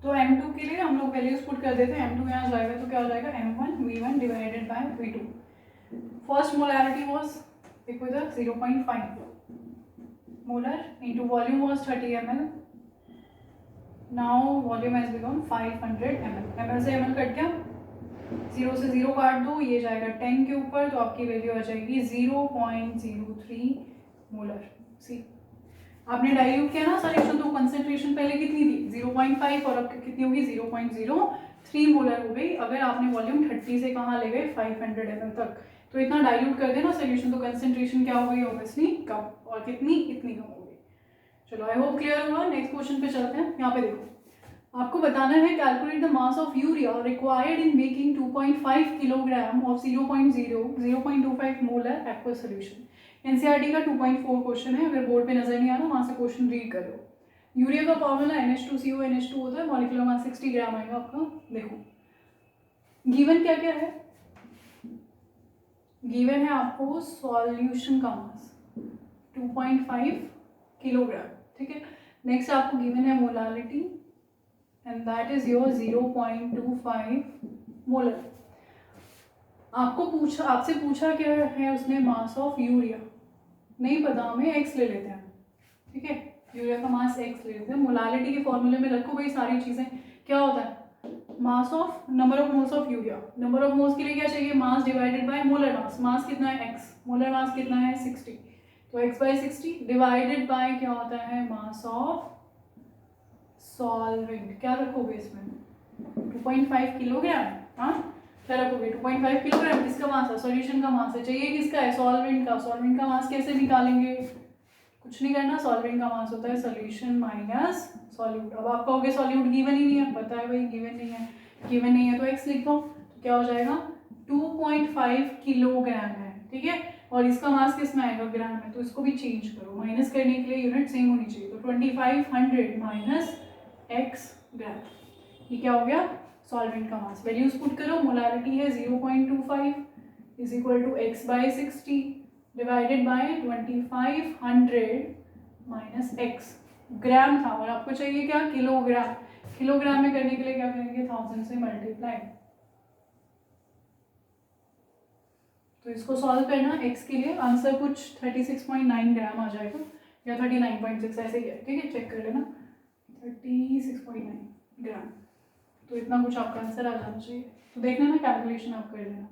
तो M2 के लिए हम लोग वैल्यूज पुट कर देते हैं। M2 यहाँ जाएगा तो क्या हो जाएगा M1 V1 divided by V2। First molarity was equal to 0.5 molar into volume was 30 ml। Now volume has become 500 ml। ml से ml कट गया, 0 से 0 काट दो, ये जाएगा 10 के ऊपर, तो आपकी वैल्यू आ जाएगी 0.03 मोलर। सी आपने डाइल्यूट किया ना सॉल्यूशन, तो कंसेंट्रेशन पहले कितनी थी 0.5 और अब कितनी होगी 0.03 मोलर हो गई। अगर आपने वॉल्यूम 30 से कहाँ ले गए 500 ml तक, तो इतना डाइल्यूट कर देना सॉल्यूशन, तो कंसेंट्रेशन क्या हो गई ऑब्वियसली कम, और कितनी इतनी कम हो गई। चलो आई होप क्लियर हुआ। नेक्स्ट क्वेश्चन पे चलते हैं। यहाँ पे देखो आपको बताना है calculate the mass of urea required in making 2.5 kilogram of 0.25 molar aqua solution. NCERT का 2.4 क्वेश्चन है, अगर बोर्ड पे नजर नहीं आ रहा वहां से क्वेश्चन रीड कर लो। यूरिया का फॉर्मूला NH2CO NH2 होता है, मॉलिक्यूलर मास 60 ग्राम आएगा आपका। देखो गिवन क्या क्या है, गिवन है आपको सॉल्यूशन का मास 2.5 किलोग्राम, ठीक है। नेक्स्ट आपको गिवन है molarity and that is your 0.25 molar. आपसे पूछा क्या है उसने, मास ऑफ यूरिया नहीं पता हमें, x ले लेते हैं, ठीक है। यूरिया का मास x ले लेते हैं। मोलारिटी के फॉर्मूले में रखो भाई सारी चीजें, क्या होता है mass of number of moles of urea. Number of moles के लिए क्या चाहिए, mass divided by molar mass. Mass कितना है x, मोलर मास कितना है 60, तो x बाई 60 डिवाइडेड बाय क्या होता है मास ऑफ सॉल्वेंट। क्या रखोगे इसमें 2.5 किलोग्राम, हाँ क्या रखोगे 2.5 किलोग्राम। किसका मास है, सॉल्यूशन का मास है, चाहिए किसका है सॉल्वेंट का। सॉल्वेंट का मास कैसे निकालेंगे, कुछ नहीं करना, सॉल्वेंट का मास होता है सॉल्यूशन माइनस सॉल्यूट। अब आप कहोगे सॉल्यूट गिवन ही नहीं है, पता है भाई गिवन नहीं है, गिवन नहीं है तो x लिख दो, तो क्या हो जाएगा 2.5 किलोग्राम है, ठीक है। और इसका मास किस में आएगा ग्राम में, तो इसको भी चेंज करो, माइनस करने के लिए यूनिट सेम होनी चाहिए, तो 2500 माइनस x ग्राम, ये क्या हो गया सॉल्वेंट का मास। वैल्यूज पुट करो, मोलारिटी है 0.25 is equal to x by 60 divided by 2500 minus x। Gram था और आपको चाहिए क्या किलोग्राम। किलोग्राम में करने के लिए क्या करेंगे 1000 से मल्टीप्लाई। तो इसको सॉल्व करना, x के लिए आंसर कुछ 36.9 ग्राम आ जाएगा या 39.6 ऐसे ही है, ठीक है, चेक कर लेना 36.9 ग्राम। तो इतना कुछ आपका आंसर आ जाना चाहिए, तो देखना ना कैलकुलेशन आप कर लेना।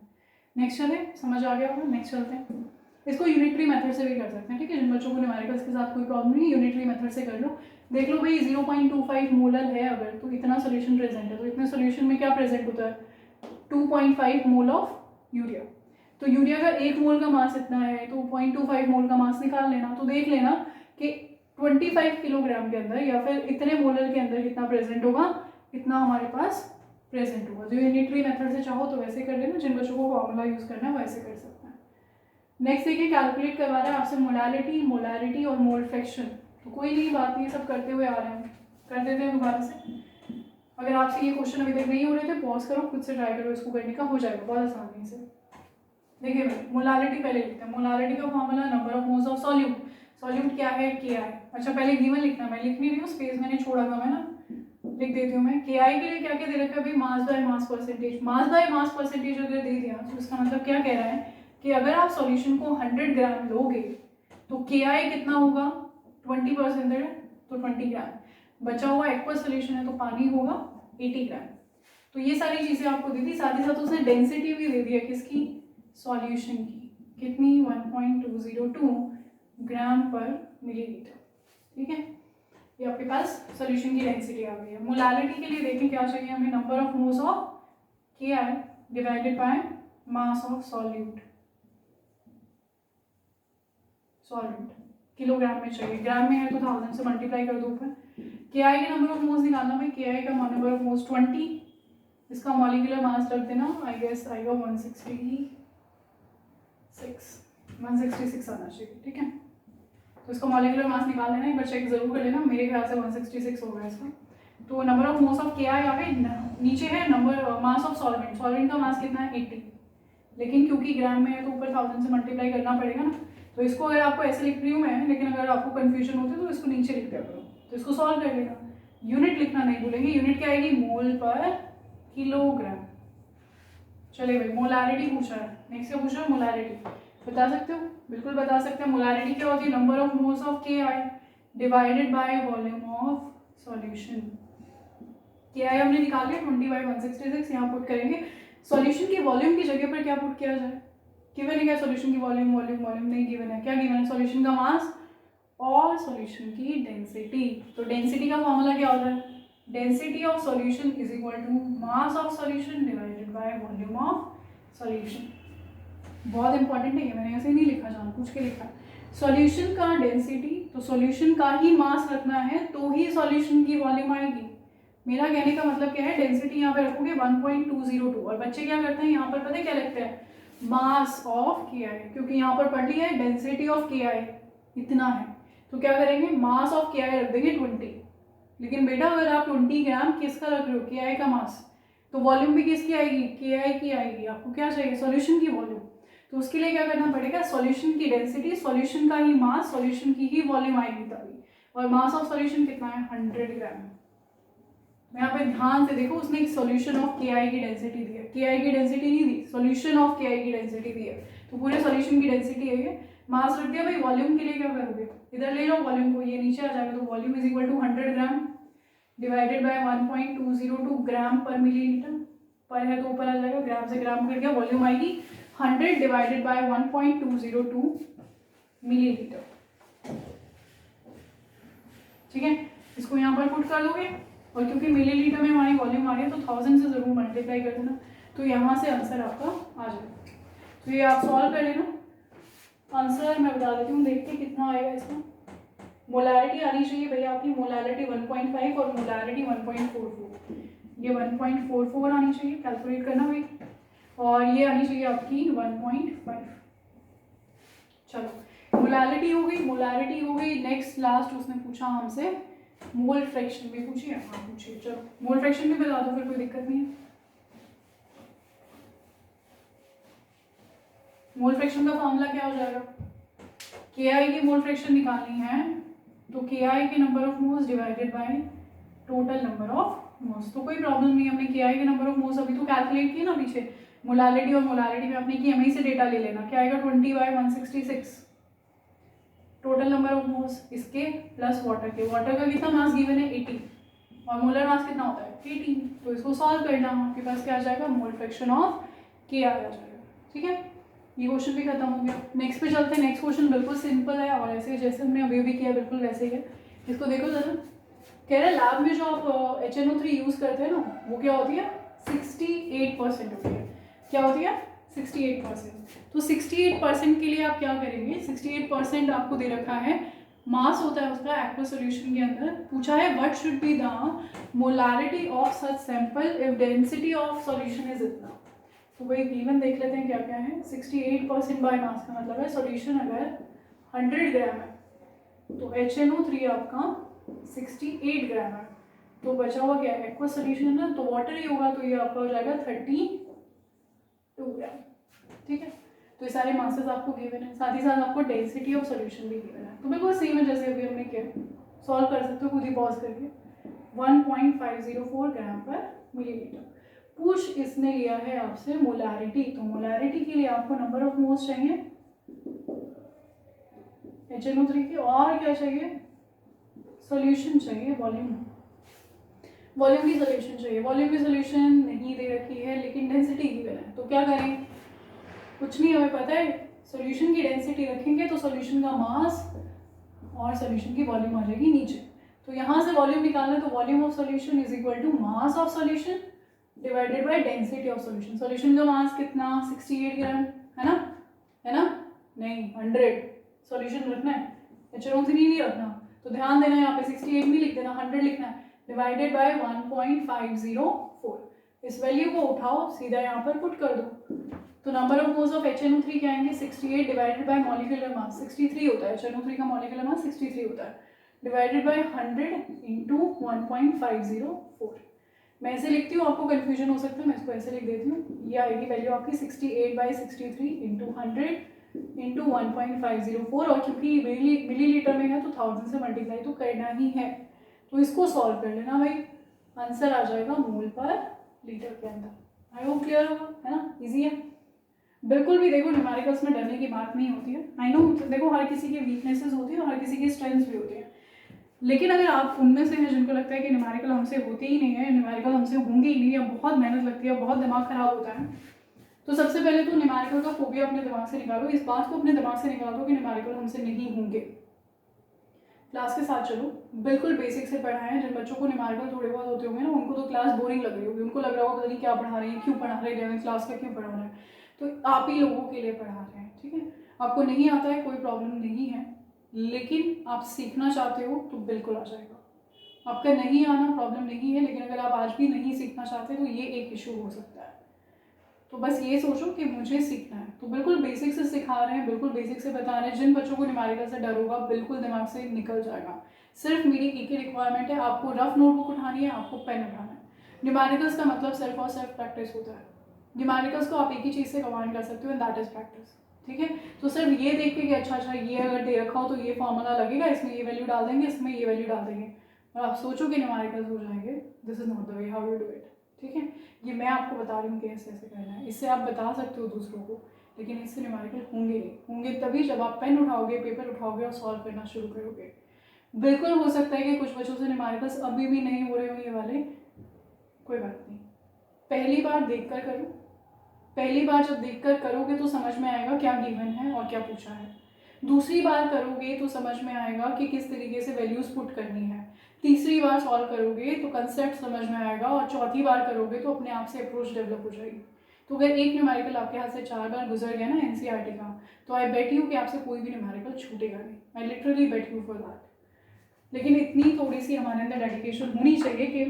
नेक्स्ट चले, समझ आ गया होगा, नेक्स्ट चलते हैं। इसको यूनिटरी मेथड से भी कर सकते हैं, ठीक है। जिन बच्चों को न्यूमेरिकल्स के साथ कोई प्रॉब्लम नहीं, यूनिटरी मेथड से कर लो। देख लो भाई 0.25 मोलर है अगर, तो इतना सोल्यूशन प्रेजेंट है, तो इतने सोल्यूशन में क्या प्रेजेंट होता है 2.5 मोल ऑफ यूरिया। तो यूरिया का 1 मोल का मास इतना है, तो 0.25 मोल का मास निकाल लेना। तो देख लेना कि 25 किलोग्राम के अंदर या फिर इतने मोलर के अंदर कितना प्रेजेंट होगा, इतना हमारे पास प्रेजेंट होगा। जो यूनिटरी मेथड से चाहो तो वैसे कर लेना, जिन बच्चों को फॉर्मूला यूज करना है वैसे कर सकते हैं। नेक्स्ट देखिए कैलकुलेट करवा रहा है आपसे मोलारिटी, मोलारिटी और मोल फ्रैक्शन। तो कोई नहीं बात नहीं, सब करते हुए आ रहे हैं, कर देते हैं दोबारा से। अगर आपसे ये क्वेश्चन अभी तक नहीं हो रहे थे पॉज करो, खुद से ट्राई करो, इसको करने का हो जाएगा बहुत आसानी से। देखिए भाई मोलारिटी पहले लिखते हैं। मोलारिटी का formula number of moles of solute. Solute क्या है KI। अच्छा पहले गिवन लिखना है, मैं लिख नहीं रही हूँ, स्पेस मैंने छोड़ा था, मैं ना लिख देती हूँ मैं। KI के लिए क्या क्या दे रखा है भाई, mass by mass percentage. Mass by mass percentage अगर दे दिया तो इसका मतलब क्या कह रहा है कि अगर आप सॉल्यूशन को 100 ग्राम लोगे तो KI कितना होगा 20% है तो 20 ग्राम। बचा हुआ एक्वस सॉल्यूशन है तो पानी होगा 80 ग्राम। तो ये सारी चीजें आपको दी थी, साथ ही साथ उसने डेंसिटी भी दे दिया किसकी, सॉल्यूशन की, कितनी 1.202 ग्राम पर मिलीलीटर, ठीक है। ये आपके पास सॉल्यूशन की डेंसिटी आ गई है। मोलारिटी के लिए देखें क्या चाहिए हमें, number of moles of KI divided by mass of solute, solvent kilogram में चाहिए, ग्राम में है तो 1000 से मल्टीप्लाई कर दो ऊपर। KI के नंबर ऑफ मोल्स निकालना भाई, KI का नंबर ऑफ मोल्स 20, इसका मॉलिक्यूलर मास रख देना, आई गेस आएगा 166 आना चाहिए, ठीक है। तो इसका मॉलिक्यूलर मास निकाल लेना, एक बार चेक जरूर कर लेना, मेरे ख्याल से 166 होगा इसका। तो number of moles of KI आ गए, नीचे है number mass of solvent. Solvent का मास कितना है 80, लेकिन क्योंकि ग्राम में है तो ऊपर 1000 से मल्टीप्लाई करना पड़ेगा ना। तो इसको अगर आपको ऐसे लिख रही हूँ मैं, लेकिन अगर आपको कंफ्यूजन होती है तो इसको नीचे लिख दिया करो, तो इसको सॉल्व कर लेना। यूनिट लिखना नहीं भूलेंगे, यूनिट क्या आएगी, मोल पर किलोग्राम। चलिए भाई, मोलारिटी पूछा है, नेक्स्ट क्या पूछा है, मोलारिटी। बता सकते हो, बिल्कुल बता सकते हैं। मोलारिटी क्या होती है, number of moles of K I divided by volume of solution. K I हमने निकाल लिया 20/166, यहाँ पुट करेंगे। सॉल्यूशन की वॉल्यूम की जगह पर क्या पुट किया जाए, गिवन है क्या सॉल्यूशन की वॉल्यूम, वॉल्यूम वॉल्यूम नहीं गिवन है, क्या गिवन है, सॉल्यूशन का मास और सॉल्यूशन की डेंसिटी। तो डेंसिटी का फॉर्मूला क्या होता है, density of solution is equal to mass of solution divided by volume of solution. बहुत इंपॉर्टेंट है ये, मैंने ऐसे नहीं लिखा, जानबूझ के लिखा। सॉल्यूशन का डेंसिटी, तो सॉल्यूशन का ही मास रखना है तो ही सॉल्यूशन की वॉल्यूम आएगी। मेरा कहने का मतलब क्या है, डेंसिटी यहाँ पे रखोगे 1.202, और बच्चे क्या करते हैं यहाँ पर पता है क्या लिखते हैं, मास ऑफ के आई, क्योंकि यहाँ पर पढ़ लिया है डेंसिटी ऑफ के आई इतना है, तो क्या करेंगे, मास ऑफ के आई रख देंगे 20। लेकिन बेटा अगर आप 20 ग्राम किसका रख रहे हो, के आई का मास, तो वॉल्यूम भी किसकी आएगी, के आई की आएगी। आपको क्या चाहिए, सॉल्यूशन की वॉल्यूम, तो उसके लिए क्या करना पड़ेगा, सॉल्यूशन की डेंसिटी, सॉल्यूशन का ही मास, सॉल्यूशन की ही वॉल्यूम आएगी तभी। और मास ऑफ सॉल्यूशन कितना है, 100 ग्राम। यहाँ पे ध्यान से देखो, उसने एक सॉल्यूशन ऑफ के आई की डेंसिटी दी है, के आई की डेंसिटी नहीं दी, सॉल्यूशन ऑफ के आई की डेंसिटी दी है, तो पूरे सॉल्यूशन की डेंसिटी है ये। मास रख दिया भाई, वॉल्यूम के लिए क्या करोगे, इधर ले जाओ वॉल्यूम को, ये नीचे आ जाएगा, तो volume is equal to 100 gram divided by 1.202 gram per millilitre. पर है तो ऊपर आ जाएगा, ग्राम से ग्राम कर गया, वॉल्यूम आएगी 100 डिवाइडेड बाय 1.202 मिलीलीटर। ठीक है, इसको यहाँ पर पुट कर दोगे, और क्योंकि मिलीलीटर में हमारी वॉल्यूम आ रही है तो 1000 से जरूर मल्टीप्लाई कर देना, तो यहाँ से आंसर आपका आ जाएगा। तो ये आप सॉल्व कर लेना, आंसर मैं बता देती हूँ, देखते कितना आएगा इसका। मोलारिटी आनी चाहिए भैया आपकी, मोलारिटी 1.5 और मोलारिटी 1.44, ये 1.44 आनी चाहिए, कैलकुलेट करना भाई, और ये आनी चाहिए आपकी 1.5। चलो मोलारिटी हो गई, मोलारिटी हो गई। नेक्स्ट लास्ट उसने पूछा हमसे मोल फ्रैक्शन भी पूछिए, हाँ पूछिए, चलो मोल फ्रैक्शन भी बता दो, फिर कोई दिक्कत नहीं है। मोल फ्रैक्शन का फॉर्मूला क्या हो जाएगा, के आई की मोल फ्रैक्शन निकालनी है तो के आई के number of moles divided by total number of moles. तो कोई प्रॉब्लम नहीं, हमने के आई के नंबर ऑफ मोल्स अभी तो कैलकुलेट किया ना पीछे, मोलारिटी और मोलारिटी में आपने की, हमें से डेटा ले लेना, क्या आएगा 20/166 टोटल नंबर ऑफ मोल्स, इसके प्लस वाटर के। वाटर का कितना मास गिवन है 80, और मोलर मास कितना होता है 18, तो इसको सॉल्व करना, आपके पास क्या आ जाएगा, मोल फ्रैक्शन ऑफ के आ जाएगा। ठीक है, ये क्वेश्चन भी खत्म हो गया। नेक्स्ट पे चलते हैं, नेक्स्ट क्वेश्चन बिल्कुल सिंपल है, और ऐसे जैसे हमने अभी भी किया बिल्कुल वैसे ही है। इसको देखो जरा, कह रहे लैब में जो आप HNO3 यूज़ करते हैं ना, वो क्या होती है 68% होती है। क्या होती है 68%। तो 68% के लिए आप क्या करेंगे, 68% आपको दे रखा है, मास होता है उसका एक्वा सॉल्यूशन के अंदर। पूछा है what should be the molarity of such sample if density of solution is इतना। तो वही गिवन देख लेते हैं क्या क्या है। 68% बाय मास का मतलब है सॉल्यूशन अगर 100 ग्राम है तो HNO3 आपका 68 ग्राम है, तो बचा हुआ क्या है एक्वा सॉल्यूशन है ना, तो वाटर ही होगा, तो ये आपका हो जाएगा 32 ग्राम। ठीक है, तो ये सारे मासेस आपको गिवन है, साथ ही साथ आपको डेंसिटी ऑफ सॉल्यूशन भी गिवन है। तो बिल्कुल सेम है जैसे अभी हमने किया, सॉल्व कर सकते हो खुद ही पॉज करके। 1.504 ग्राम पर मिलीलीटर। पूछ इसने लिया है आपसे मोलारिटी, तो मोलारिटी के लिए आपको नंबर ऑफ मोल्स चाहिए HNO3 के, और क्या चाहिए सॉल्यूशन चाहिए, वॉल्यूम, वॉल्यूम की सॉल्यूशन चाहिए। वॉल्यूम की सॉल्यूशन नहीं दे रखी है लेकिन डेंसिटी गिवन है, तो क्या करें, कुछ नहीं, हमें पता है सॉल्यूशन की डेंसिटी रखेंगे तो सॉल्यूशन का मास और सॉल्यूशन की वॉल्यूम आ जाएगी नीचे। तो यहाँ से वॉल्यूम निकालना, तो volume of solution is equal to mass of solution divided by density of solution. Solution का मास कितना 68 ग्राम है ना, है ना, नहीं 100 सॉल्यूशन रखना है, HNO3 नहीं रखना, तो ध्यान देना यहाँ पे 68 नहीं लिख देना, 100 लिखना है, डिवाइडेड बाय 1.504। इस वैल्यू को उठाओ सीधा यहाँ पर पुट कर दो, तो number of moles of HNO3 क्या आएंगे 68 डिवाइडेड बाय मॉलिक्यूलर मास 63 होता है, HNO3 का मॉलिक्यूलर मास 63 होता है, डिवाइडेड बाय 100 इंटू 1.504। मैं ऐसे लिखती हूँ, आपको कंफ्यूजन हो सकता है, मैं इसको ऐसे लिख देती हूँ, ये आएगी वैल्यू आपकी 68/63 इंटू 100 इंटू 1.504, और क्योंकि मिलीलीटर में है तो 1000 से मल्टीप्लाई तो करना ही है, तो इसको सॉल्व कर लेना भाई, आंसर आ जाएगा मोल पर लीटर के अंदर। आई होप क्लियर होगा, है ना, इजी है। बिल्कुल भी देखो न्यूमेरिकल्स में डरने की बात नहीं होती है। आई नो देखो हर किसी की वीकनेसेस होती है और हर किसी की स्ट्रेंथ्स भी होती है, लेकिन अगर आप उनमें से हैं जिनको लगता है कि न्यूमेरिकल हमसे होते ही नहीं है, न्यूमेरिकल हमसे होंगे ही नहीं, या बहुत मेहनत लगती है, बहुत दिमाग खराब होता है, तो सबसे पहले तो न्यूमेरिकल का फोबिया अपने दिमाग से निकालो। इस बात को अपने दिमाग से निकालो कि न्यूमेरिकल हमसे नहीं होंगे। क्लास के साथ चलो, बिल्कुल बेसिक से पढ़ाएं। जिन बच्चों को न्यूमेरिकल थोड़े बहुत होते होंगे ना, उनको तो क्लास बोरिंग लग रही होगी, उनको लग रहा होगा पता नहीं क्या पढ़ा रहे हैं, क्यों पढ़ा रहे हैं, 11th क्लास का क्यों पढ़ा रहे हैं। तो आप ही लोगों के लिए पढ़ा रहे हैं, ठीक है। आपको नहीं आता है, कोई प्रॉब्लम नहीं है, लेकिन आप सीखना चाहते हो तो बिल्कुल आ जाएगा। आपका नहीं आना प्रॉब्लम नहीं है, लेकिन अगर आप आज भी नहीं सीखना चाहते तो ये एक इशू हो सकता है। तो बस ये सोचो कि मुझे सीखना है, तो बिल्कुल बेसिक से सिखा रहे हैं, बिल्कुल बेसिक से बता रहे हैं। जिन बच्चों को न्यूमेरिकल से डर होगा बिल्कुल दिमाग से निकल जाएगा। सिर्फ मेरी एक ही रिक्वायरमेंट है, आपको रफ नोटबुक उठानी है, आपको पेन उठाना है। न्यूमेरिकल्स का मतलब सिर्फ और सिर्फ प्रैक्टिस होता है। न्यूमेरिकल्स को आप एक ही चीज़ से कमांड कर सकते हो, एंड दैट इज प्रैक्टिस, ठीक है। तो सिर्फ ये देख के कि अच्छा ये अगर दे रखा हो तो ये फॉर्मूला लगेगा, इसमें ये वैल्यू डाल देंगे, इसमें ये वैल्यू डाल देंगे, और आप सोचो कि न्यूमेरिकल्स हो जाएंगे, this is not the way how you do it, ठीक है। ये मैं आपको बता रही हूँ कि ऐसे ऐसे करना है, इससे आप बता सकते हो दूसरों को, लेकिन इससे न्यूमेरिकल होंगे नहीं। होंगे तभी जब आप पेन उठाओगे, पेपर उठाओगे और सॉल्व करना शुरू करोगे। बिल्कुल हो सकता है कि कुछ बच्चों से न्यूमेरिकल्स अभी भी नहीं हो रहे हो ये वाले, कोई बात नहीं, पहली बार देखकर करो। पहली बार जब देखकर करोगे तो समझ में आएगा क्या गिवन है और क्या पूछा है। दूसरी बार करोगे तो समझ में आएगा कि किस तरीके से वैल्यूज पुट करनी है। तीसरी बार सॉल्व करोगे तो कंसेप्ट समझ में आएगा, और चौथी बार करोगे तो अपने आप से अप्रोच डेवलप हो जाएगी। तो अगर एक न्यूमेरिकल आपके हाथ से 4 बार गुजर गया ना एनसीईआरटी का, तो आई बेट यू कि आपसे कोई भी न्यूमेरिकल छूटेगा नहीं। I literally bet you for that. लेकिन इतनी थोड़ी सी हमारे अंदर डेडिकेशन होनी चाहिए कि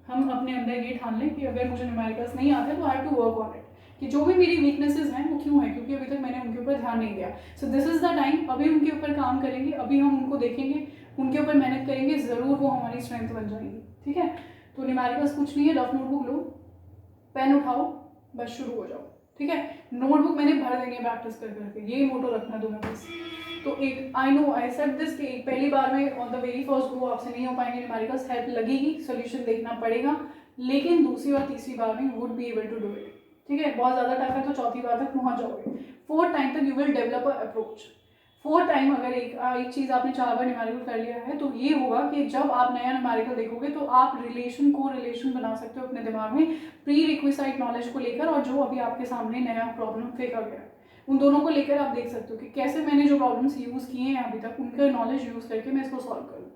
हम अपने अंदर ये ठान लें कि अगर मुझे न्यूमेरिकल्स नहीं आते तो I have to work on it, कि जो भी मेरी वीकनेसेस हैं वो क्यों है, क्योंकि अभी तक मैंने उनके ऊपर ध्यान नहीं दिया। So this is the time, अभी उनके ऊपर काम करेंगे, अभी हम उनको देखेंगे, उनके ऊपर मेहनत करेंगे, ज़रूर वो हमारी स्ट्रेंथ बन जाएगी, ठीक है। तो न्यूमेरिकल्स कुछ नहीं है, रफ नोटबुक लो, पेन उठाओ, बस शुरू हो जाओ, ठीक है। नोटबुक मैंने भर देनी है प्रैक्टिस कर करके, यही मोटो रखना तुम्हें बस। तो एक I know I said this कि पहली बार में on the very first go आपसे नहीं हो पाएंगे न्यूमेरिकल्स, हेल्प लगेगी, सोल्यूशन देखना पड़ेगा, लेकिन दूसरी और तीसरी बार में would be able to do it, ठीक है। बहुत ज़्यादा टफ है तो चौथी बार तक पहुंच जाओगे। 4th टाइम तक you will develop a approach. 4th time अगर एक चीज़ आपने 4 बार न्यूमेरिकल कर लिया है तो ये होगा कि जब आप नया न्यूमेरिकल देखोगे तो आप रिलेशन को रिलेशन बना सकते हो अपने दिमाग में प्री रिक्विसाइट नॉलेज को लेकर, और जो अभी आपके सामने नया प्रॉब्लम फेंका गया उन दोनों को लेकर आप देख सकते हो कि कैसे मैंने जो प्रॉब्लम्स यूज़ किए हैं अभी तक उनका नॉलेज यूज़ करके मैं इसको सॉल्व करूँ,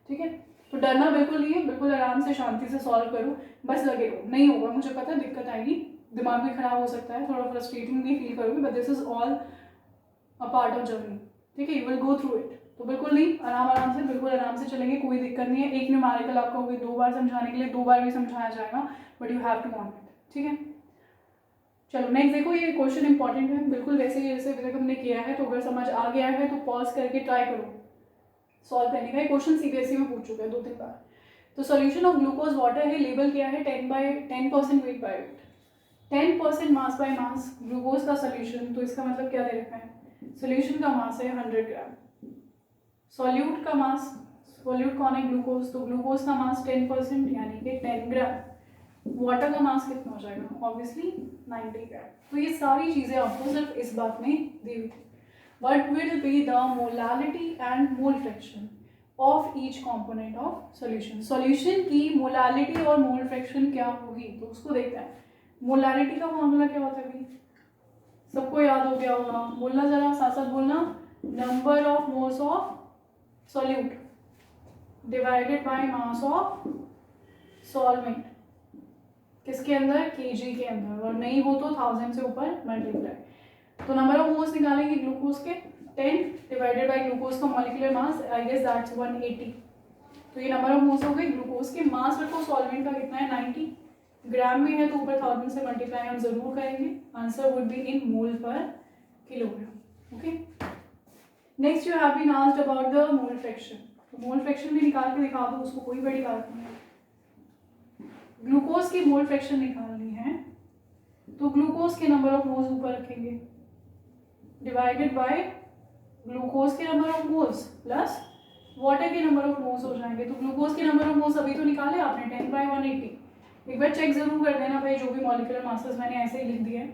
ठीक है। तो डरना बिल्कुल नहीं है, बिल्कुल आराम से शांति से सॉल्व करो, बस लगे रहो। नहीं होगा, मुझे पता है दिक्कत आएगी, दिमाग भी खराब हो सकता है, थोड़ा फ्रस्ट्रेटिंग भी फील करोगे, but this is all a part of journey, ठीक है। You will go through it. तो बिल्कुल नहीं, आराम आराम से, बिल्कुल आराम से चलेंगे, कोई दिक्कत नहीं है। एक न्यूमेरिकल आपको होगी 2 बार समझाने के लिए, 2 बार भी समझाया जाएगा, but you have to want it, ठीक है। चलो नेक्स्ट देखो, ये क्वेश्चन इंपॉर्टेंट है, बिल्कुल वैसे ही जैसे अभी तक हमने किया है। तो अगर समझ आ गया है तो पॉज करके ट्राई करो सॉल्व करने का। ये क्वेश्चन सीबीएसई में पूछ चुका है 2-3 बार। तो सोल्यूशन ऑफ ग्लूकोज वाटर है, लेवल क्या है 10% weight by weight, 10% mass by mass, glucose का सोल्यूशन। तो इसका मतलब क्या दे रखा है, सोल्यूशन का मास है 100 ग्राम, सॉल्यूट का मास, सॉल्यूट कौन है ग्लूकोज, तो ग्लूकोज का मास 10% यानी कि 10 ग्राम, वाटर का मास कितना हो जाएगा ऑब्वियसली 90 ग्राम। तो ये सारी चीज़ें आपको सिर्फ इस बात में दी हुई थी। What will be the molality and mole fraction of each component of solution? Solution की molality और mole fraction क्या होगी, तो उसको देखते हैं। molality का फॉर्मूला क्या होता है भाई, सबको याद हो गया होगा, बोलना जरा साथ साथ बोलना, number of moles of solute divided by mass of solvent, किसके अंदर, केजी के अंदर, और नहीं हो तो 1000 से ऊपर मल्टीप्लाई। तो नंबर ऑफ मोल्स निकालेंगे ग्लूकोज के, 10 डिवाइडेड बाय ग्लूकोज का molecular mass, I guess that's 180। तो ये नंबर ऑफ मोल्स हो गए ग्लूकोज के। मास रखो सॉल्वेंट का कितना है 90 ग्राम में है, तो ऊपर 1000 से मल्टीप्लाई हम जरूर करेंगे, answer would be in mole per kilogram, okay. Next you have been asked about the mole fraction. तो मोल फ्रैक्शन भी निकाल के दिखा दो, उसको कोई बड़ी बात नहीं है। ग्लूकोज की मोल फ्रैक्शन निकालनी है तो ग्लूकोज के नंबर ऑफ मोल्स ऊपर रखेंगे डिवाइडेड बाय ग्लूकोज के number of moles plus water के नंबर ऑफ मोल्स हो जाएंगे। तो ग्लूकोज के नंबर ऑफ मोल्स अभी तो निकाले आपने 10/180। एक बार चेक जरूर कर देना भाई, जो भी मॉलिक्यूलर मासेस मैंने ऐसे ही लिख दिए हैं,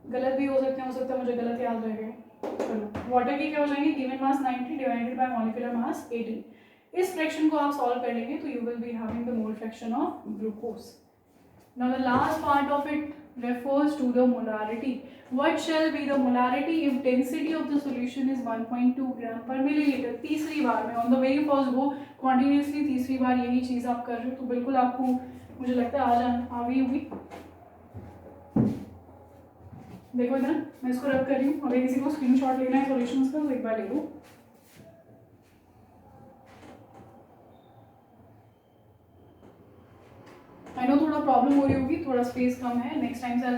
गलत भी हो सकता है मुझे गलत याद रह गए। चलो वाटर की क्या हो जाएंगे, given mass 90 divided by molecular mass 80। इस फ्रैक्शन को आप सॉल्व कर लेंगे तो you will be having the mole fraction of glucose. Now the last part of it refers to the molarity. What shall be the molarity if density of the solution is 1.2 gram per milliliter? तीसरी बार में on the very first go continuously तीसरी बार यही चीज़ आप कर रहे हो, तो बिल्कुल आपको मुझे लगता है आ गई होगी। देखो इधर मैं इसको रब कर रही हूँ, अगर किसी को स्क्रीनशॉट लेना है सॉल्यूशंस का तो एक बार ले लो। आई नो थोड़ा प्रॉब्लम हो रही होगी, थोड़ा स्पेस कम है, नेक्स्ट टाइम से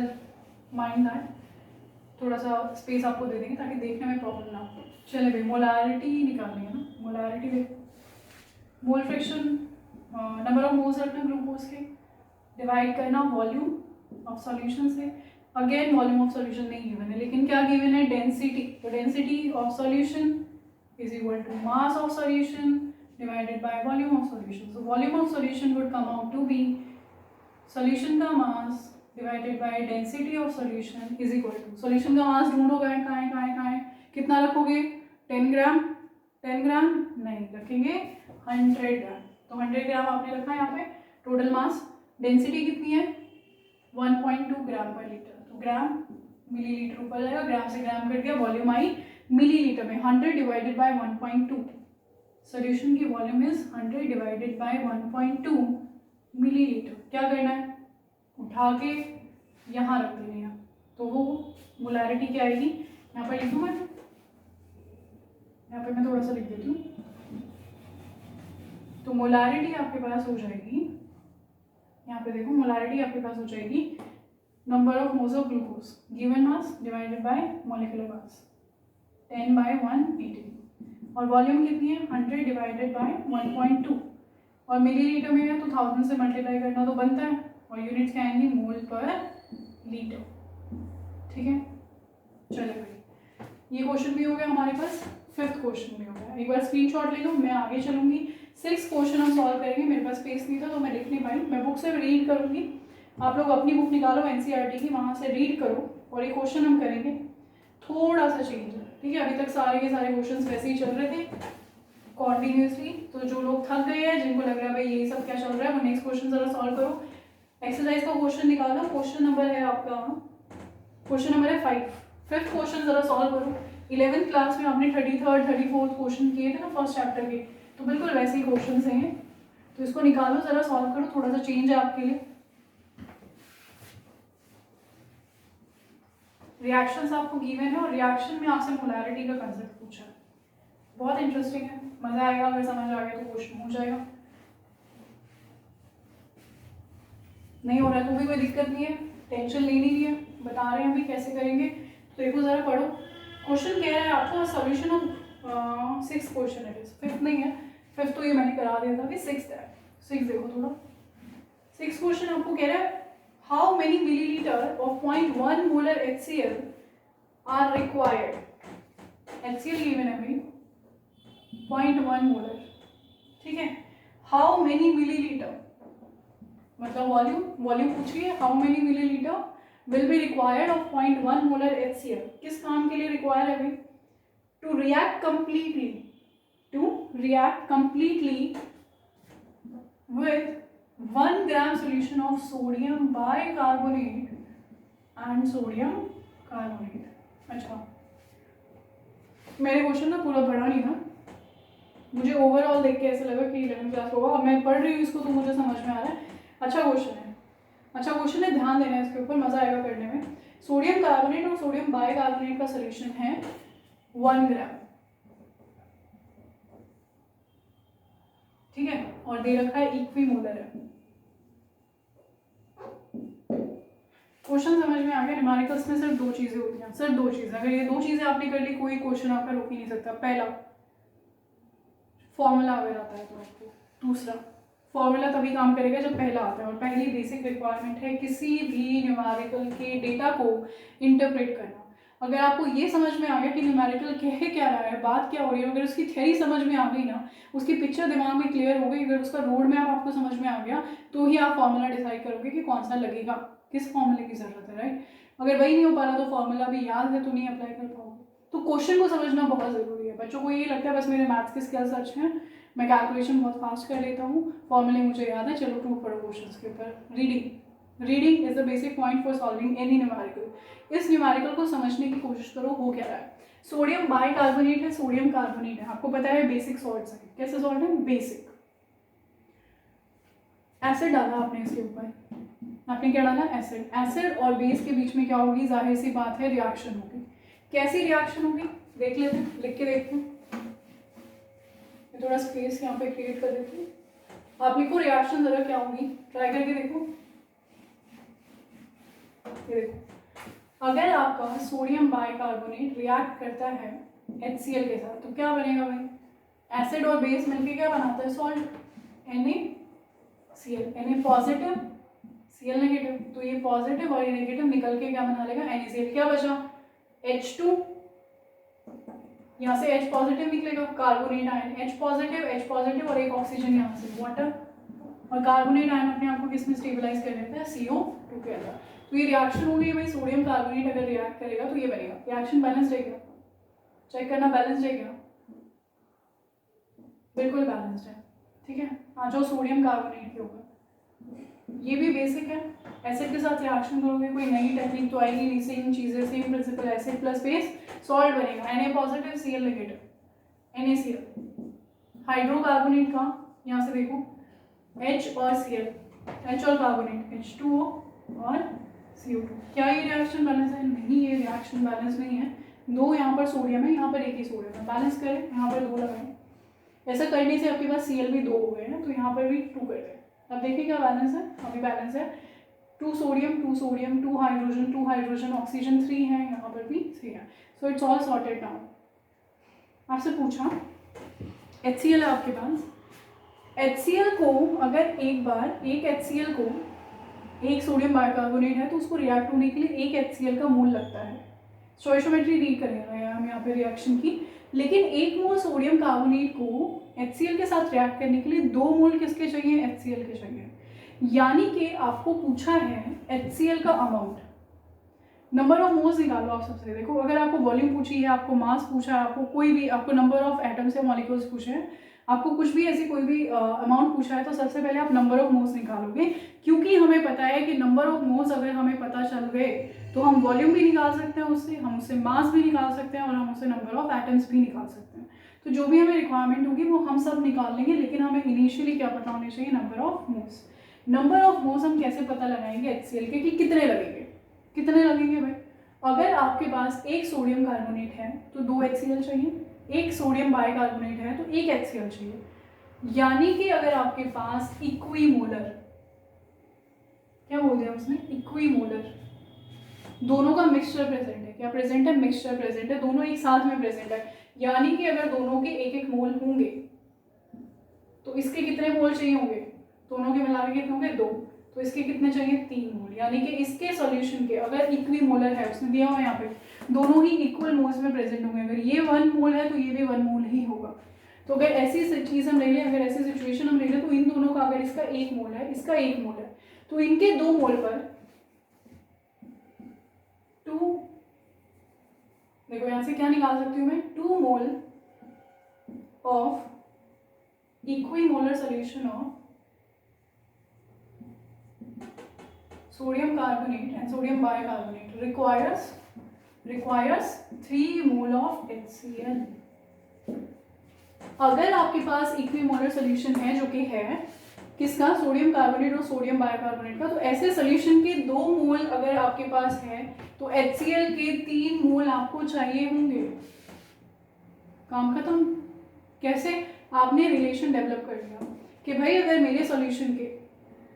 माइंड दैट, थोड़ा सा स्पेस आपको दे देंगे ताकि देखने में प्रॉब्लम ना हो। चले भाई मोलारिटी निकालेंगे ना, मोलारिटी देखो, mole fraction number of moles रखना ग्लूकोज के, डिवाइड करना वॉल्यूम ऑफ सॉल्यूशन से। अगेन वॉल्यूम ऑफ सॉल्यूशन नहीं गिवन है, लेकिन क्या गिवन है, डेंसिटी। तो density of solution is equal to mass of solution divided by volume of solution. So volume of solution would come out to be solution का mass divided by density of solution is equal to, solution का mass ढूंढो, कहाँ है, कितना रखोगे, 10 ग्राम, 10 ग्राम नहीं रखेंगे, 100 ग्राम। तो 100 ग्राम आपने रखा है यहाँ पे टोटल मास। डेंसिटी कितनी है, 1.2 ग्राम पर लीटर, तो ग्राम मिलीलीटर ऊपर जाएगा, ग्राम से ग्राम कट गया, वॉल्यूम आई मिलीलीटर में, 100 डिवाइडेड बाय 1.2, सॉल्यूशन की volume is 100 divided by 1.2 millilitre. क्या करना है, उठा के यहाँ रख देने हैं, तो वो मोलारिटी क्या आएगी, यहाँ पर लिखूँ मैं, यहाँ पे मैं थोड़ा सा लिख देती हूँ। तो मोलारिटी आपके पास हो जाएगी, यहाँ पे देखो मोलारिटी आपके पास हो जाएगी number of moles of glucose given mass divided bye molecular mass 10/180, और वॉल्यूम कितनी है, 100 डिवाइडेड बाय 1.2, और मिलीलीटर में है तो 1000 से मल्टीप्लाई करना तो बनता है, और यूनिट क्या आएंगी, मोल पर लीटर। ठीक है, चलिए भाई ये क्वेश्चन भी हो गया हमारे पास, 5th क्वेश्चन भी हो गया। एक बार स्क्रीनशॉट ले लो, मैं आगे चलूंगी, 6 क्वेश्चन हम सॉल्व करेंगे। मेरे पास स्पेस नहीं था तो मैं लिख नहीं पाई, मैं बुक से रीड करूंगी, आप लोग अपनी बुक निकालो एनसीईआरटी की, वहाँ से रीड करो, और ये क्वेश्चन हम करेंगे थोड़ा सा चेंज है। ठीक है, अभी तक सारे के सारे क्वेश्चन वैसे ही चल रहे थे कॉन्टिन्यूसली, तो जो लोग थक गए हैं, जिनको लग रहा है भाई ये सब क्या चल रहा है, वो नेक्स्ट क्वेश्चन जरा सॉल्व करो। एक्सरसाइज का क्वेश्चन निकालो, क्वेश्चन नंबर है आपका, क्वेश्चन नंबर है 5, 5th क्वेश्चन जरा सॉल्व करो। 11th क्लास में आपने 33rd 34th क्वेश्चन किए थे ना फर्स्ट चैप्टर के, तो बिल्कुल वैसे ही क्वेश्चन हैं, तो इसको निकालो जरा, सॉल्व करो, थोड़ा सा चेंज है आपके लिए। रिएक्शंस आपको गिवन है, और रिएक्शन में आपसे मोलारिटी का कंसेप्ट पूछा है, बहुत इंटरेस्टिंग है, मजा आएगा, अगर समझ आ गया तो क्वेश्चन हो जाएगा, नहीं हो रहा है तो भी कोई दिक्कत नहीं है, टेंशन लेनी नहीं है, बता रहे हैं अभी कैसे करेंगे। तो देखो जरा पढ़ो, क्वेश्चन कह रहा है आपको सॉल्यूशन ऑफ 6 क्वेश्चन है, 5th नहीं है, 5th तो ये मैंने करा दिया था, अभी 6th है। 6 देखो थोड़ा, 6 क्वेश्चन आपको कह रहा है how many millilitre of 0.1 molar HCl are required, HCl given है भाई 0.1 मोलर, ठीक है, हाउ मेनी मिलीलीटर मतलब वॉल्यूम पूछ रही है, how many millilitre will be required of 0.1 molar HCl, किस काम के लिए रिक्वायर है भाई, to react completely with 1 gram solution of sodium bicarbonate and sodium carbonate। अच्छा, मेरे क्वेश्चन ना पूरा पढ़ा नहीं था, मुझे ओवरऑल देख के ऐसा लगा कि 11th क्लास होगा, अब मैं पढ़ रही हूँ इसको तो मुझे समझ में आ रहा है। अच्छा क्वेश्चन है, ध्यान देना है इसके ऊपर, मजा आएगा करने में। सोडियम कार्बोनेट और सोडियम बाइकार्बोनेट का सोल्यूशन है 1 ग्राम, ठीक है, और दे रखा है इक्विमोलर है। क्वेश्चन समझ में आ गया, न्यूमेरिकल्स में सिर्फ 2 चीजें होती हैं, सिर्फ 2 चीजें, अगर ये 2 चीजें आपने कर ली कोई क्वेश्चन आपका रोक ही नहीं सकता। पहला फॉर्मूला अगर आता है तो आपको, दूसरा फॉर्मूला तभी काम करेगा जब पहला आता है, और पहली बेसिक रिक्वायरमेंट है किसी भी न्यूमेरिकल के डेटा को इंटरप्रेट करना। अगर आपको ये समझ में आ गया कि न्यूमेरिकल कह क्या रहा है, बात क्या हो रही है, अगर उसकी थ्योरी समझ में आ गई ना, उसकी पिक्चर दिमाग में क्लियर हो गई, अगर उसका रोड मैप आपको समझ में आ गया, तो ही आप फॉर्मूला डिसाइड करोगे कि कौन सा लगेगा, किस फॉर्मूले की ज़रूरत है, राइट। अगर वही नहीं हो पा रहा तो फॉर्मूला भी याद है तो नहीं अप्लाई कर पाओगे। तो क्वेश्चन को समझना बहुत ज़रूरी है। बच्चों को ये लगता है बस मेरे मैथ्स के स्किल्स अच्छे हैं, मैं कैलकुलेशन बहुत फास्ट कर लेता हूँ, फॉर्मूले मुझे याद है, चलो प्रूव करो क्वेश्चन के ऊपर। Reading is the basic point for solving any numerical. इस न्यूमेरिकल को समझने की कोशिश करो हो क्या रहा है। सोडियम बाइकार्बोनेट है, सोडियम कार्बोनेट है, आपको पता है बेसिक सॉल्ट्स हैं। कैसे सॉल्ट है? बेसिक। एसिड डाला आपने इसके ऊपर, आपने क्या डाला? एसिड। एसिड और बेस के बीच में क्या होगी? जाहिर सी बात है रिएक्शन होगी। कैसी रिएक्शन होगी देख लेते हैं, लिख के देखते हैं। थोड़ा स्पेस यहाँ पे क्रिएट कर देती हूँ, आप लिखो रिएक्शन जरा क्या होगी, ट्राई करके देखो। ये देखो, अगर आपका सोडियम बाइकार्बोनेट रिएक्ट करता है HCl के साथ तो क्या बनेगा भाई? एसिड और बेस मिलके क्या बनाता है? Salt. NaCl, Na positive, Cl negative, तो ये पॉजिटिव और ये नेगेटिव निकल के क्या बना लेगा? NaCl। क्या बचा? H2, यहाँ से H पॉजिटिव निकलेगा, कार्बोनेट आयन, H पॉजिटिव और एक ऑक्सीजन यहाँ से वाटर, और कार्बोनेट आयन अपने आप को किसमें स्टेबलाइज कर लेता है? CO2 के अंदर। तो ये रिएक्शन होगी भाई, सोडियम कार्बोनेट अगर रिएक्ट करेगा तो ये बनेगा। रिएक्शन बैलेंस रहेगा, चेक करना बैलेंस रहेगा, बिल्कुल बैलेंस्ड है, ठीक है। हाँ, जो सोडियम कार्बोनेट के होगा, ये भी बेसिक है। एसिड के साथ रिएक्शन करोगे, कोई नई टेक्निक तो आएगी, सेम चीज़ें, same principle, acid plus base salt बनेगा। Na positive, Cl negative, NaCl। Hydrocarbonate का यहाँ से देखो, H और Cl, H और कार्बोनेट, H2O और CO2। क्या ये रिएक्शन बैलेंस है? नहीं, ये रिएक्शन बैलेंस नहीं है। दो यहाँ पर सोडियम है, यहाँ पर एक ही सोडियम है, बैलेंस करें, यहाँ पर दो लगाएं। ऐसा करने से आपके पास Cl भी दो हो गए हैं, तो यहाँ पर भी 2 कर दें। अब देखिए क्या बैलेंस है, अभी बैलेंस है 2 सोडियम 2 हाइड्रोजन, ऑक्सीजन 3 है, यहाँ पर भी 3 है। So it's all sorted now. आपसे पूछा HCl है आपके पास, HCl को अगर एक बार एक HCl को, एक सोडियम बाइकार्बोनेट है तो उसको रिएक्ट होने के लिए एक HCl का मोल लगता है। स्टोइशियोमेट्री रीड करेंगे हम यहाँ पे रिएक्शन की, लेकिन 1 मोल सोडियम कार्बोनेट को HCl के साथ रिएक्ट करने के लिए 2 मोल किसके चाहिए? HCl के चाहिए। यानी कि आपको पूछा है HCl का अमाउंट, नंबर ऑफ मोल्स निकालो आप सबसे। देखो, अगर आपको वॉल्यूम पूछी है, आपको मास पूछा है, आपको कोई भी, आपको नंबर ऑफ एटम्स या मॉलिक्यूल्स पूछे हैं, आपको कुछ भी ऐसी कोई भी अमाउंट पूछा है, तो सबसे पहले आप नंबर ऑफ मोल्स निकालोगे, क्योंकि हमें पता है कि नंबर ऑफ मोल्स अगर हमें पता चल गए तो हम वॉल्यूम भी निकाल सकते हैं उससे, हम उससे मास भी निकाल सकते हैं और हम उससे नंबर ऑफ एटम्स भी निकाल सकते हैं। तो जो भी हमें रिक्वायरमेंट होगी वो हम सब निकाल लेंगे, लेकिन हमें इनिशियली क्या पता होने चाहिए? Number of moles. Number of moles हम कैसे पता लगाएंगे HCl के, कि कितने लगेंगे? कितने लगेंगे भाई? अगर आपके पास एक सोडियम कार्बोनेट है तो 2 HCl चाहिए, एक सोडियम बाइकार्बोनेट है तो 1 HCl चाहिए। यानी कि अगर आपके पास इक्विमोलर, क्या बोल दिया उसने? इक्विमोलर, दोनों का मिक्सचर प्रेजेंट है। क्या प्रेजेंट है? मिक्सचर प्रेजेंट है, दोनों एक साथ में प्रेजेंट है। यानी कि अगर दोनों के 1-1 मोल होंगे तो इसके कितने मोल चाहिए होंगे? दोनों के मिला के कितने होंगे? 2। तो इसके कितने चाहिए? 3 मोल। यानी कि इसके सॉल्यूशन के अगर इक्विमोलर है, उसने दिया हुआ यहाँ पे, दोनों ही इक्वल मोल्स में प्रेजेंट होंगे। अगर ये 1 मोल है तो ये भी 1 मोल ही होगा। तो अगर ऐसी चीज़ हम ले लें, अगर ऐसी सिचुएशन हम ले लें, तो इन दोनों का, अगर इसका 1 मोल है, इसका 1 मोल है, तो इनके 2 मोल पर 2, देखो यहाँ से क्या निकाल सकती हूँ मैं? 2 mole of equimolar solution of sodium carbonate and sodium bicarbonate requires 3 mole of HCl। अगर आपके पास इक्विमोलर सॉल्यूशन है, जो कि है किसका? सोडियम कार्बोनेट और सोडियम बाइकार्बोनेट का, तो ऐसे सॉल्यूशन के 2 मोल अगर आपके पास है तो HCl के 3 मोल आपको चाहिए होंगे। काम खत्म। कैसे? आपने रिलेशन डेवलप कर लिया कि भाई अगर मेरे सॉल्यूशन के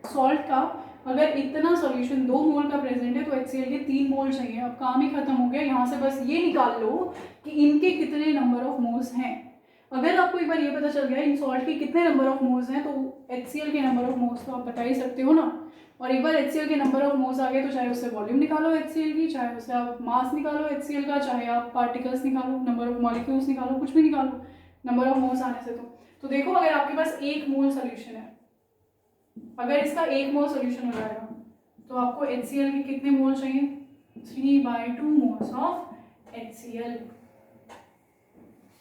सॉल्ट का अगर इतना सॉल्यूशन 2 मोल का प्रेजेंट है तो HCl के 3 मोल चाहिए। अब काम ही खत्म हो गया। यहाँ से बस ये निकाल लो कि इनके कितने नंबर ऑफ मोल्स हैं। अगर आपको एक बार ये पता चल गया इन सॉल्ट के कितने नंबर ऑफ मोल्स हैं, तो HCl के नंबर ऑफ मोल्स तो आप बता ही सकते हो ना। और एक बार HCl के नंबर ऑफ मोल्स आ गए तो चाहे उससे वॉल्यूम निकालो HCl की, चाहे उससे आप मास निकालो HCl का, चाहे आप पार्टिकल्स निकालो, नंबर ऑफ मॉलिक्यूल्स निकालो, कुछ भी निकालो नंबर ऑफ मोल्स आने से। तो देखो अगर आपके पास 1 मोल सोल्यूशन है, अगर इसका 1 मोल सोल्यूशन हो जाएगा तो आपको HCl के कितने मोल चाहिए? 3/2 मोल्स ऑफ HCl।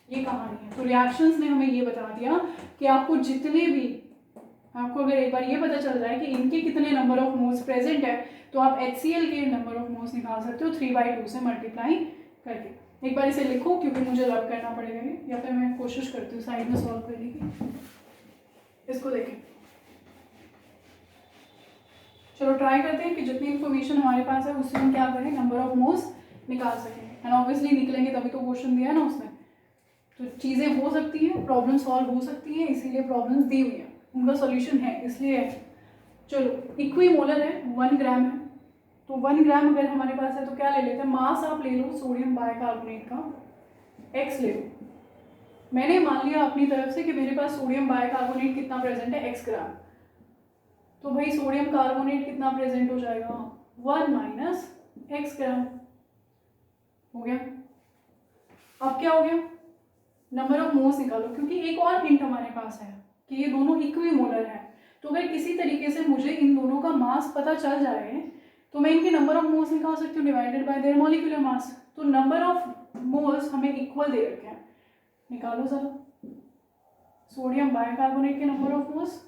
ये कहानी है। तो रिएक्शंस ने हमें ये बता दिया कि आपको जितने भी, आपको अगर एक बार ये पता चल जाए कि इनके कितने नंबर ऑफ मोल्स प्रेजेंट है तो आप HCl के नंबर ऑफ मोल्स निकाल सकते हो 3/2 से मल्टीप्लाई करके। एक बार इसे लिखो क्योंकि मुझे लर्न करना पड़ेगा ये, या फिर मैं कोशिश करती हूँ साइड में सॉल्व करने की। इसको देखें, चलो ट्राई करते हैं कि जितनी इन्फॉर्मेशन हमारे पास है उससे हम क्या करें, नंबर ऑफ मोल्स निकाल सकेंगे। एंड ऑब्वियसली निकलेंगे तभी तो क्वेश्चन दिया है ना उसने। तो चीज़ें हो सकती हैं, प्रॉब्लम सॉल्व हो सकती हैं, इसीलिए प्रॉब्लम्स दी हुई है, उनका सॉल्यूशन है इसलिए है। चलो इक्विमोलर है, 1 ग्राम है, तो 1 ग्राम अगर हमारे पास है तो क्या ले लेते हैं, मास आप ले लो सोडियम बाइकार्बोनेट का, x ले लो। मैंने मान लिया अपनी तरफ से कि मेरे पास सोडियम बाइकार्बोनेट कितना प्रेजेंट है, x ग्राम। तो भाई सोडियम कार्बोनेट कितना प्रेजेंट हो जाएगा, 1 माइनस x ग्राम। हो गया। अब क्या हो गया, नंबर ऑफ मोल्स निकालो, क्योंकि एक और हिंट हमारे पास है कि ये दोनों इक्विमोलर है। तो अगर किसी तरीके से मुझे इन दोनों का मास पता चल जाए तो मैं इनके नंबर ऑफ मोल्स निकाल सकती हूँ divided by there molecular mass. तो नंबर ऑफ मोल्स हमें इक्वल दे रखे हैं, निकालो जरा। सोडियम बाइकार्बोनेट के नंबर ऑफ मोल्स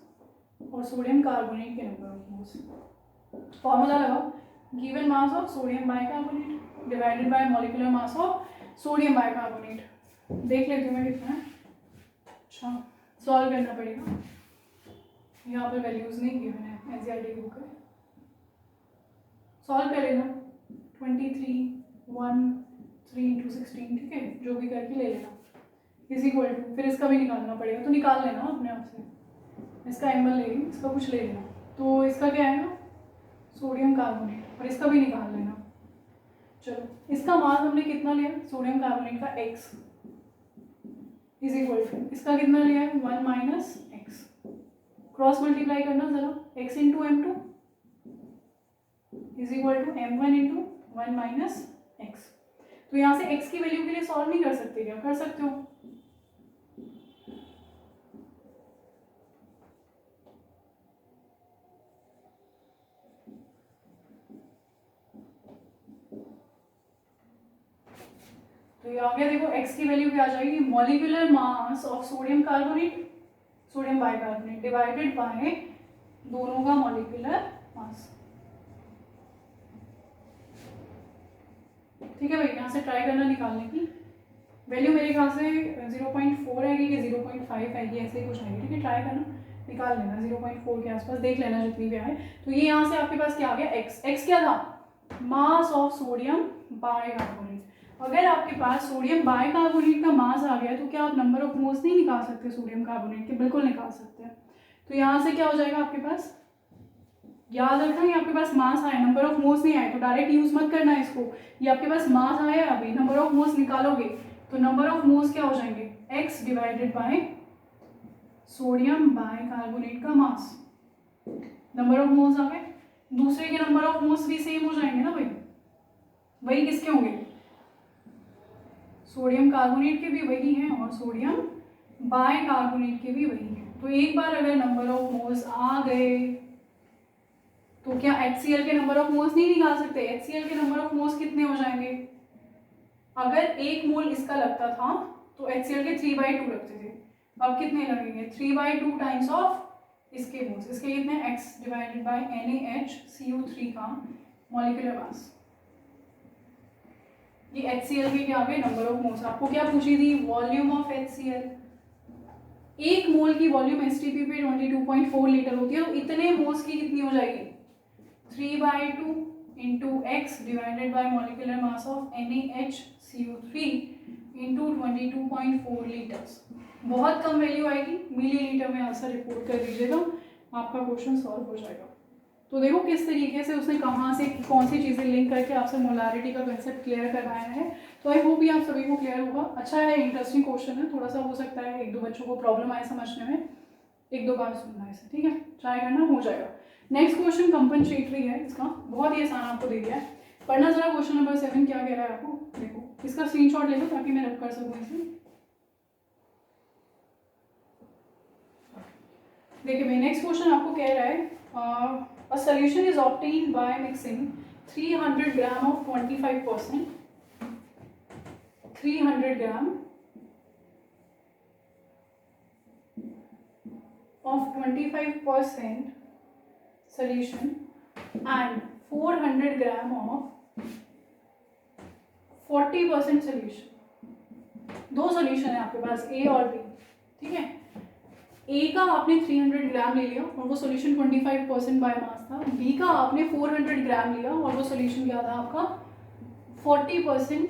और सोडियम कार्बोनेट के नंबर ऑफ मोल्स। फॉर्मूला लगाओ, given mass of sodium bicarbonate divided by molecular mass of sodium bicarbonate. देख लेती हूँ मैं कितना है। अच्छा, सॉल्व करना पड़ेगा, यहाँ पर वैल्यूज नहीं गिवन है, NCERT की बुक है। सॉल्व कर लेना, 23 1 3 × 16, ठीक है, जो भी करके ले लेना, इज इक्वल टू, फिर इसका भी निकालना पड़ेगा तो निकाल लेना अपने आप से। इसका एंगल ले रही, इसका कुछ ले लेना, तो इसका क्या आएगा, सोडियम कार्बोनेट, और इसका भी निकाल लेना। चलो इसका मास हमने कितना लिया, सोडियम कार्बोनेट का x इज इक्वल टू, इसका कितना लिया है, 1 माइनस x। क्रॉस मल्टीप्लाई करना जरा, x into m2 is equal to m1 into 1 minus x। तो यहाँ से x की वैल्यू के लिए सॉल्व नहीं कर सकते, क्या कर सकते हो, तो ये आ गया, देखो x की वैल्यू क्या आ जाएगी, molecular mass of sodium carbonate, sodium bicarbonate divided by दोनों का मॉलिक्यूलर मास। ठीक है भाई, यहाँ से ट्राई करना निकालने की। वैल्यू मेरे ख्याल से 0.4 आएगी कि 0.5 आएगी, ऐसे ही कुछ आएगी, ठीक है, ट्राई करना निकाल लेना, 0.4 के आसपास देख लेना जितनी भी आए। तो ये यहाँ से आपके पास क्या आ गया, x क्या था, मास ऑफ सोडियम बाइकार्बोनेट। अगर आपके पास सोडियम बाइकार्बोनेट का मास आ गया तो क्या आप नंबर ऑफ मोल्स नहीं निकाल सकते सोडियम कार्बोनेट के, बिल्कुल निकाल सकते हैं। तो यहाँ से क्या हो जाएगा आपके पास, याद रखना ये आपके पास मास आया, नंबर ऑफ मोल्स नहीं आए, तो डायरेक्ट यूज मत करना है इसको। ये आपके पास मास आया, अभी नंबर ऑफ मोल्स निकालोगे तो नंबर ऑफ मोल्स क्या हो जाएंगे, x divided by sodium bicarbonate का मास। नंबर ऑफ मोल्स आ गए, दूसरे के नंबर ऑफ मोल्स भी सेम हो जाएंगे ना भाई, वही किसके होंगे, सोडियम कार्बोनेट के भी वही हैं और सोडियम बाइकार्बोनेट के भी वही हैं। तो एक बार अगर नंबर ऑफ मोल्स आ गए तो क्या HCl के नंबर ऑफ मोल्स नहीं निकाल सकते, HCl के नंबर ऑफ मोल्स कितने हो जाएंगे, अगर 1 मोल इसका लगता था तो HCl के 3/2 लगते थे, अब कितने लगेंगे, 3/2 टाइम्स ऑफ इसके मोल्स, इसके कितने, x डिवाइडेड बाय NaHCO3 का मॉलिक्यूलर मास। ये HCl के क्या आ गए, नंबर ऑफ मोल्स। आपको क्या पूछी थी, वॉल्यूम ऑफ HCl। 1 मोल की वॉल्यूम STP पे 22.4 लीटर होती है, तो इतने मोल्स की कितनी हो जाएगी, 3/2 into x divided by molecular mass of NaHCO3 into 22.4 litres. बहुत कम वैल्यू आएगी, मिलीलीटर में आंसर रिपोर्ट कर दीजिएगा, आपका क्वेश्चन सॉल्व हो जाएगा। तो देखो किस तरीके से उसने कहाँ से कौन सी चीज़ें लिंक करके आपसे मोलारिटी का कंसेप्ट क्लियर करवाया है। तो आई होप ये आप सभी को क्लियर होगा। अच्छा है, इंटरेस्टिंग क्वेश्चन है, थोड़ा सा हो सकता है 1-2 बच्चों को प्रॉब्लम आए समझने में, 1-2 बार सुनना है इसे, ठीक है, ट्राई करना, हो जाएगा। नेक्स्ट क्वेश्चन कंपनसेटरी है, इसका बहुत ही आसान आपको दे दिया है। पढ़ना जरा क्वेश्चन नंबर 7 क्या कह रहा है आपको। देखो इसका स्क्रीनशॉट ले लो ताकि मैं रब कर सकूँ इसे। देखिए भाई नेक्स्ट क्वेश्चन आपको कह रहा है a solution is obtained by mixing 300 gram of 25%, 300 gram of 25% solution and 400 gram of 40% solution। दो सॉल्यूशन है आपके पास ए और बी, ठीक है। ए का आपने 300 ग्राम ले लिया और वो सॉल्यूशन 25% बाय मास था। बी का आपने 400 ग्राम लिया और वो सॉल्यूशन क्या था आपका 40%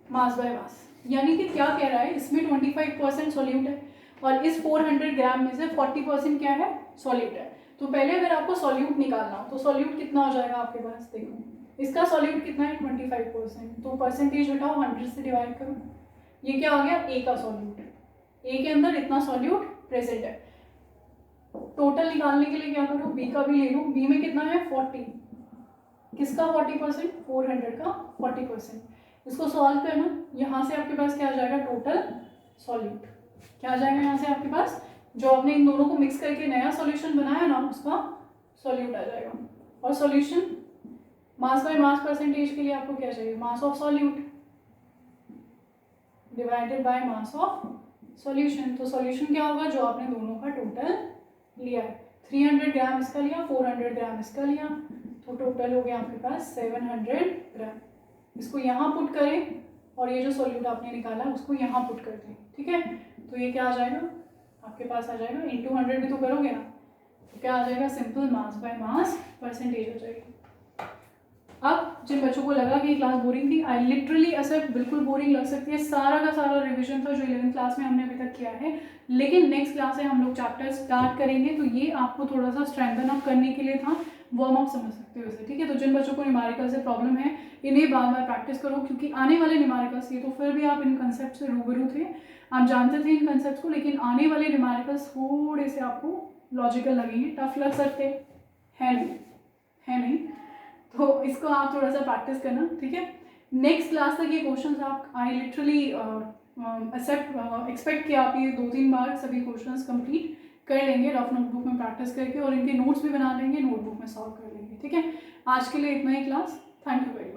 मास बाय मास। यानी कि क्या कह रहा है, इसमें 25% सॉल्यूट है और इस 400 ग्राम में से 40% क्या है, सॉल्यूट है। तो पहले अगर आपको सॉल्यूट निकालना हो तो सॉल्यूट कितना हो जाएगा आपके पास, देखो इसका सॉल्यूट कितना है 25%, तो परसेंटेज हटाओ 100 से डिवाइड करो, ये क्या हो गया ए का सॉल्यूट। ए के अंदर इतना सॉल्यूट प्रेजेंट है। टोटल निकालने के लिए क्या करो, बी का भी ले लो। बी में कितना है 40, किसका 40%, 400 का 40%। इसको सॉल्व करना, यहाँ से आपके पास क्या आ जाएगा टोटल सॉल्यूट, क्या आ जाएगा यहाँ से आपके पास जो आपने इन दोनों को मिक्स करके नया सॉल्यूशन बनाया ना उसका सॉल्यूट आ जाएगा। और solution mass by mass percentage के लिए आपको क्या चाहिए, mass of solute divided by mass of solution. तो सॉल्यूशन क्या होगा, जो आपने दोनों का टोटल लिया है, 300 ग्राम इसका लिया, 400 ग्राम इसका लिया, तो टोटल हो गया आपके पास 700 ग्राम। इसको यहाँ पुट करें और ये जो सॉल्यूट आपने निकाला उसको यहाँ पुट कर दें, ठीक है। तो ये क्या आ जाएगा आपके पास आ जाएगा, इंटू 100 भी तो करोगे ना, तो क्या आ जाएगा simple mass by mass percentage हो जाएगी। अब जिन बच्चों को लगा कि क्लास बोरिंग थी, आई लिटरली ऐसे बिल्कुल बोरिंग लग सकती है, सारा का सारा रिवीजन था जो 11th क्लास में हमने अभी तक किया है, लेकिन नेक्स्ट क्लास से हम लोग चैप्टर स्टार्ट करेंगे, तो ये आपको थोड़ा सा स्ट्रेंथन अप करने के लिए था, वार्म अप समझ सकते हो इसे, ठीक है। तो जिन बच्चों को न्यूमेरिकल से प्रॉब्लम है इन्हें बार बार प्रैक्टिस करो, क्योंकि आने वाले न्यूमेरिकल्स ये तो फिर भी आप इन कंसेप्ट से रूबरू थे, आप जानते थे इन कंसेप्ट को, लेकिन आने वाले न्यूमेरिकल्स थोड़े से आपको लॉजिकल लगेंगे, टफ लग सकते हैं नहीं, है नहीं, तो इसको आप थोड़ा सा प्रैक्टिस करना, ठीक है। नेक्स्ट क्लास तक ये क्वेश्चंस आप आई लिटरली एक्सपेक्ट किया आप ये 2-3 बार सभी क्वेश्चंस कंप्लीट कर लेंगे रफ नोटबुक में प्रैक्टिस करके, और इनके नोट्स भी बना लेंगे, नोटबुक में सॉल्व कर लेंगे, ठीक है। आज के लिए इतना ही class, thank you very much.